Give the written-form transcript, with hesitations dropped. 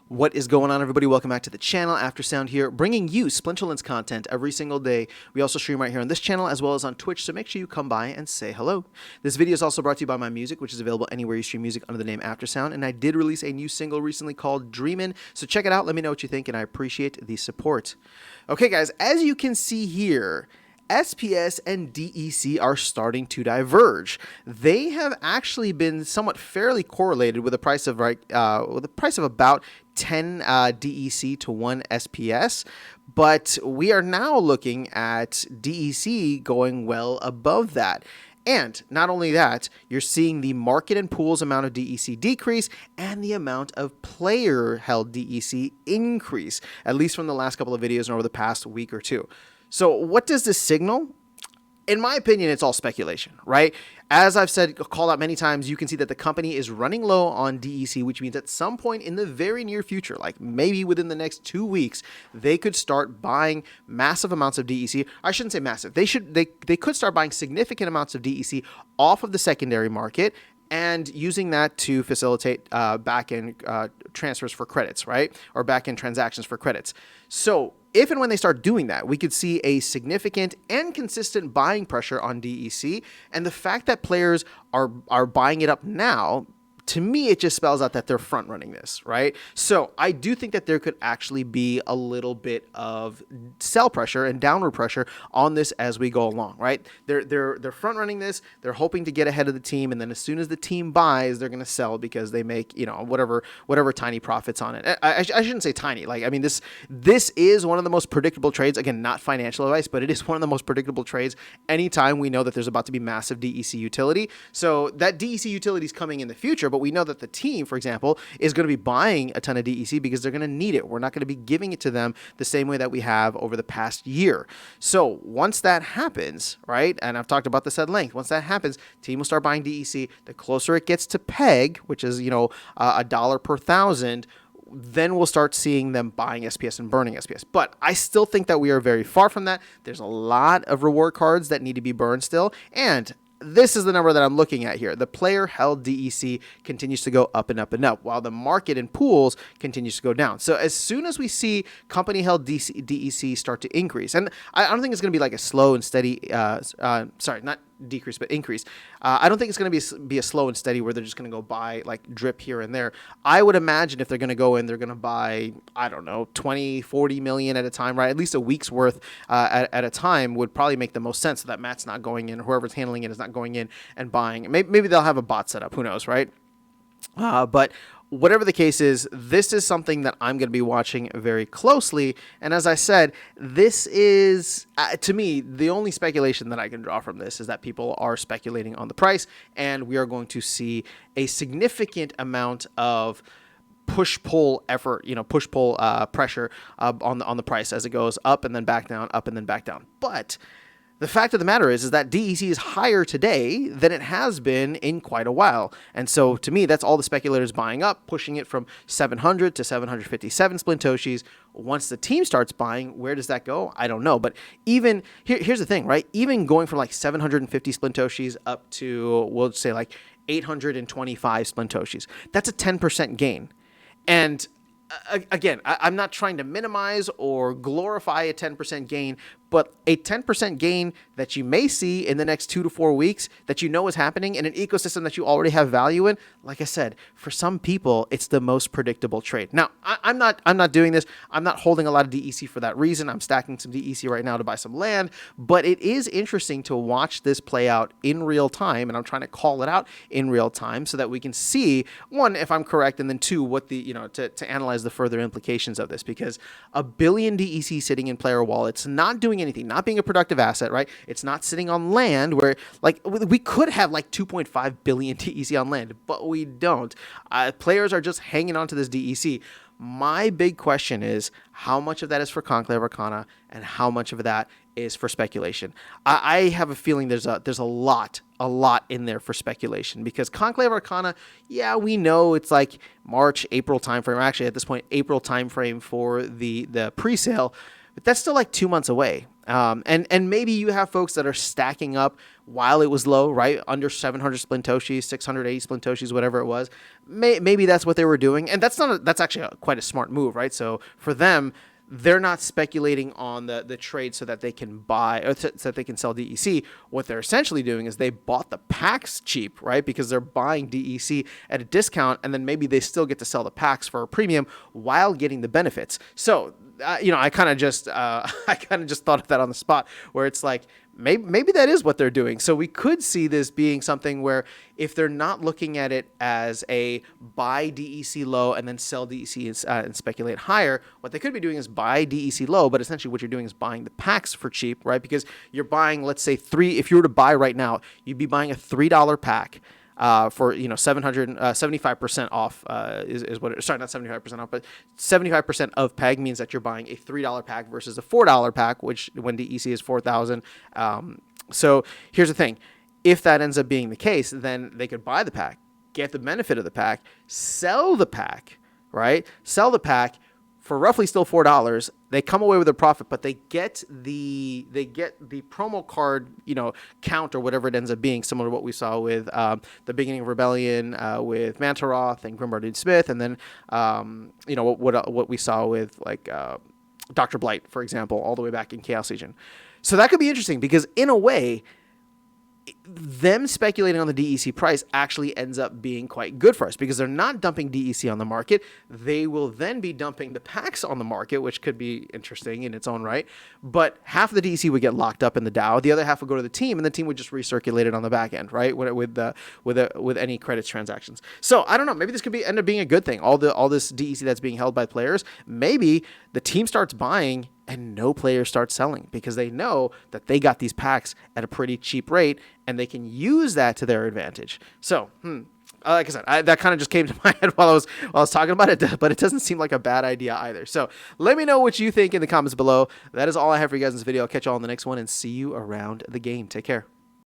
What is going on, everybody? Welcome back to the channel. Aftersound here, bringing you Splinterlands content every single day. We also stream right here on this channel as well as on Twitch, so make sure you come by and say hello. This video is also brought to you by my music, which is available anywhere you stream music under the name Aftersound, and I did release a new single recently called Dreamin', so check it out, let me know what you think, and I appreciate the support. Okay, guys, as you can see here, SPS and DEC are starting to diverge. They have actually been somewhat fairly correlated with a price of about 10 DEC to 1 SPS, but we are now looking at DEC going well above that. And not only that, you're seeing the market and pools amount of DEC decrease and the amount of player-held DEC increase, at least from the last couple of videos and over the past week or two. So what does this signal? In my opinion, it's all speculation, right? As I've said, called out many times, you can see that the company is running low on DEC, which means at some point in the very near future, like maybe within the next 2 weeks, they could start buying massive amounts of DEC. I shouldn't say massive. They could start buying significant amounts of DEC off of the secondary market and using that to facilitate back-end transfers for credits, right? Or back-end transactions for credits. So if and when they start doing that, we could see a significant and consistent buying pressure on DEC. And the fact that players are buying it up now, to me, it just spells out that they're front running this, right? So I do think that there could actually be a little bit of sell pressure and downward pressure on this as we go along, right? They're front running this. They're hoping to get ahead of the team, and then as soon as the team buys, they're going to sell because they make, you know, whatever tiny profits on it. I shouldn't say tiny. Like, I mean, this is one of the most predictable trades. Again, not financial advice, but it is one of the most predictable trades. Anytime we know that there's about to be massive DEC utility, so that DEC utility is coming in the future. But we know that the team, for example, is going to be buying a ton of DEC because they're going to need it. We're not going to be giving it to them the same way that we have over the past year. So once that happens, right, and I've talked about this at length, once that happens, team will start buying DEC. The closer it gets to peg, which is, you know, $1 per thousand, then we'll start seeing them buying SPS and burning SPS. But I still think that we are very far from that. There's a lot of reward cards that need to be burned still, and this is the number that I'm looking at here. The player-held DEC continues to go up and up and up, while the market and pools continues to go down. So as soon as we see company-held DEC start to increase, and I don't think it's going to be like a slow and steady, sorry, not decrease, but increase. I don't think it's going to be a slow and steady where they're just going to go buy like drip here and there. I would imagine if they're going to go in, they're going to buy, I don't know, 20, 40 million at a time, right? At least a week's worth at a time would probably make the most sense, so that Matt's not going in, whoever's handling it is not going in and buying. Maybe they'll have a bot set up, who knows, right? But whatever the case is, this is something that I'm going to be watching very closely. And as I said, this is, to me, the only speculation that I can draw from this is that people are speculating on the price, and we are going to see a significant amount of push-pull effort, you know, push-pull pressure on the price as it goes up and then back down, up and then back down. But the fact of the matter is that DEC is higher today than it has been in quite a while. And so to me, that's all the speculators buying up, pushing it from 700 to 757 Splintoshis. Once the team starts buying, where does that go? I don't know. But even here's the thing, right? Even going from like 750 Splintoshis up to, we'll say like 825 Splintoshis, that's a 10% gain. And again, I'm not trying to minimize or glorify a 10% gain, but a 10% gain that you may see in the next 2 to 4 weeks that you know is happening in an ecosystem that you already have value in, like I said, for some people, it's the most predictable trade. Now, I'm not doing this. I'm not holding a lot of DEC for that reason. I'm stacking some DEC right now to buy some land, but it is interesting to watch this play out in real time, and I'm trying to call it out in real time so that we can see, one, if I'm correct, and then two, what the, you know, to analyze the further implications of this, because a billion DEC sitting in player wallets, not doing anything, not being a productive asset, right? It's not sitting on land where, like, we could have like 2.5 billion DEC on land, but we don't. Players are just hanging on to this DEC. My big question is how much of that is for Conclave Arcana and how much of that is for speculation. I have a feeling there's a lot in there for speculation, because Conclave Arcana, yeah, we know it's like March, April timeframe, or actually at this point, April timeframe for the pre-sale. but that's still like 2 months away. And maybe you have folks that are stacking up while it was low, right? Under 700 Splintoshis, 680 Splintoshis, whatever it was. Maybe that's what they were doing. And that's actually quite a smart move, right? So for them, they're not speculating on the trade so that they can buy or so that they can sell DEC. What they're essentially doing is they bought the packs cheap, right? Because they're buying DEC at a discount, and then maybe they still get to sell the packs for a premium while getting the benefits. So, I kind of just thought of that on the spot, where it's like, maybe that is what they're doing. So we could see this being something where if they're not looking at it as a buy DEC low and then sell DEC and speculate higher, what they could be doing is buy DEC low, but essentially what you're doing is buying the packs for cheap, right? Because you're buying, let's say if you were to buy right now, you'd be buying a $3 pack. For 75% off is what it, sorry, not 75% off, but 75% of PEG means that you're buying a $3 pack versus a $4 pack, which when DEC is 4,000. So here's the thing: if that ends up being the case, then they could buy the pack, get the benefit of the pack, sell the pack, right? Sell the pack for roughly still $4. They come away with a profit, but they get the promo card, count or whatever it ends up being, similar to what we saw with the beginning of Rebellion with Mantaroth and Grimbar Dude Smith, and then what we saw with like Dr. Blight, for example, all the way back in Chaos Legion. So that could be interesting because in a way, them speculating on the DEC price actually ends up being quite good for us because they're not dumping DEC on the market. They will then be dumping the packs on the market, which could be interesting in its own right. But half of the DEC would get locked up in the DAO. The other half would go to the team, and the team would just recirculate it on the back end, right? With any credits transactions. So I don't know. Maybe this could end up being a good thing. All this DEC that's being held by players. Maybe the team starts buying and no player starts selling because they know that they got these packs at a pretty cheap rate and they can use that to their advantage. So, like I said, that kind of just came to my head while I was talking about it, but it doesn't seem like a bad idea either. So let me know what you think in the comments below. That is all I have for you guys in this video. I'll catch you all in the next one and see you around the game. Take care.